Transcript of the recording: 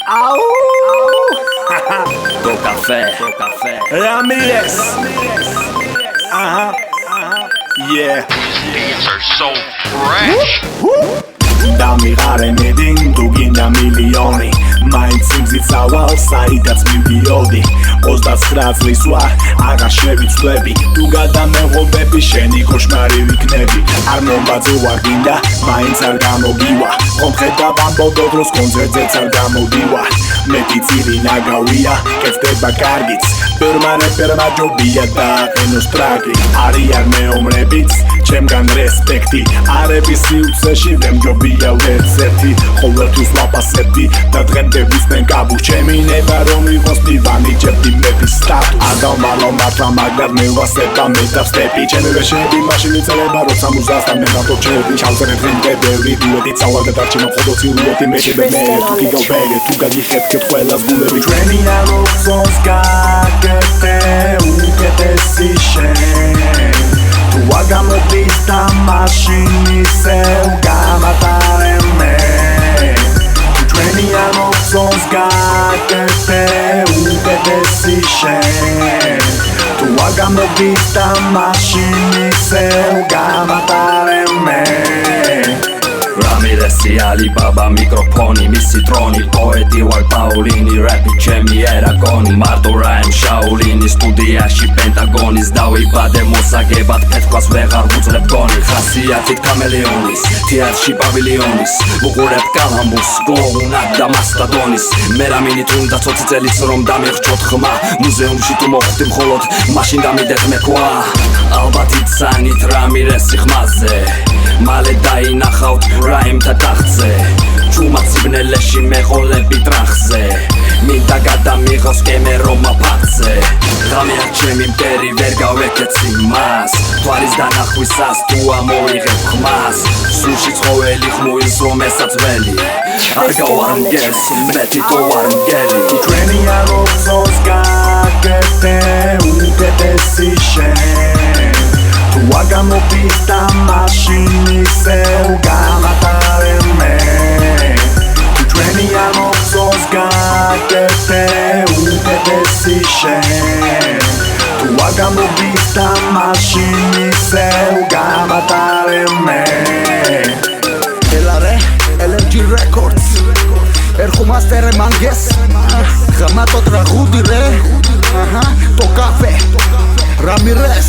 Au! Do café. Ramirez. Yeah. Beats are so fresh. დამიღარე მედინგ თუ გინდა მილიონი მაინც სიმძით სავალ საიდაც მივდიოდი 29 წლის ვარ აღარ შევიცვლები თუ გადამეღობები შენი კოშმარი ვიქნები არ მომბაძე ვარ გინდა მაინც არ გამოგივა ხომ ხედავ ამბობ დროს კონცერტზეც არ გამოდივარ მეტი წილი ნაგავია კეთდება კარგიც ბევრმა რეპერმა ჯობია დააყენოს ტრაკი არიან მეომრებიც ჩემგან რესპექტი არების სიუცეში ვემჯობია ვერცერთი ყოველთვის ვაფასებდი და დღემდე ვისმენ კაბუს ჩემი ნება რომ იყოს მდივანი ჯებდი მეფის სტატუსს ადავმალო მართლა მაგრამ მე ვასება მეტავსტეპი ჩემი ვეშები მაშინ იწელება როცა მუზასთან მე დავტოჩები ჩავწერე დღემდე ბევრი დუეტი წავალ და დარჩენო ხოლო ცირულეთი მეშებე მე თუ გიგავბეგე თუ გაგიხეთქეთ ყველას გულები ჩვენი ალოქსონს გაკეთე უკეთესი შენ Tu agamotis ta machini seu gamatare me Tu treni anoxons gatete udedesi shen Tu agamotis ta machini seu gamatare me Ramirez Alibaba mikrofoni მისი ტრონი პოეტი ვარ პაულინი рэპი ჩემი ერაგონი მარტო რაიმ შაულინი სტუდიაში პენტაგონის დავიბადე მოსაგებად ფეთქას ვეღარ ვუძლებ გონი ხასიათით კამელეონის თეატრში პავილიონის ვუყურებ კალამბურს გლოუნად და მასტადონის მე რამინით უნდა 20 წელიც რომ დამიხრჩოთ ხმა მუზეუმში თუ მოხვდი მხოლოდ მაშინ დამიდეთ მეკვა ალბათ იცანით რამირესი ხმაზე მალე დაინახავთ რაიმთა ტახტზე ჩუმად სიბნელეში მეყოლები ტრახზე მინდა გადამიღოს კემერომა ფაქტზე ღამე არ ჩემი მტერი ვერ გავეკეცი მას თვალის დანახვისას თუ ამოიღებ ხმას სულში ცხოველი ხმუის რომ ესაც ველი არ გავარ მგელს მე თვითონ ვარ მგელი ჩვენი ალოქსონს გაკეთე უკეთესი შენ Tu agamotis ta machini seu gamatare me Tu treni anoxons gatete udedesi shen Tu agamotis ta machini seu gamatare me Elare, LMG Records Erχο master manges Gamato τραγούδι ρε Το καφέ Ramirez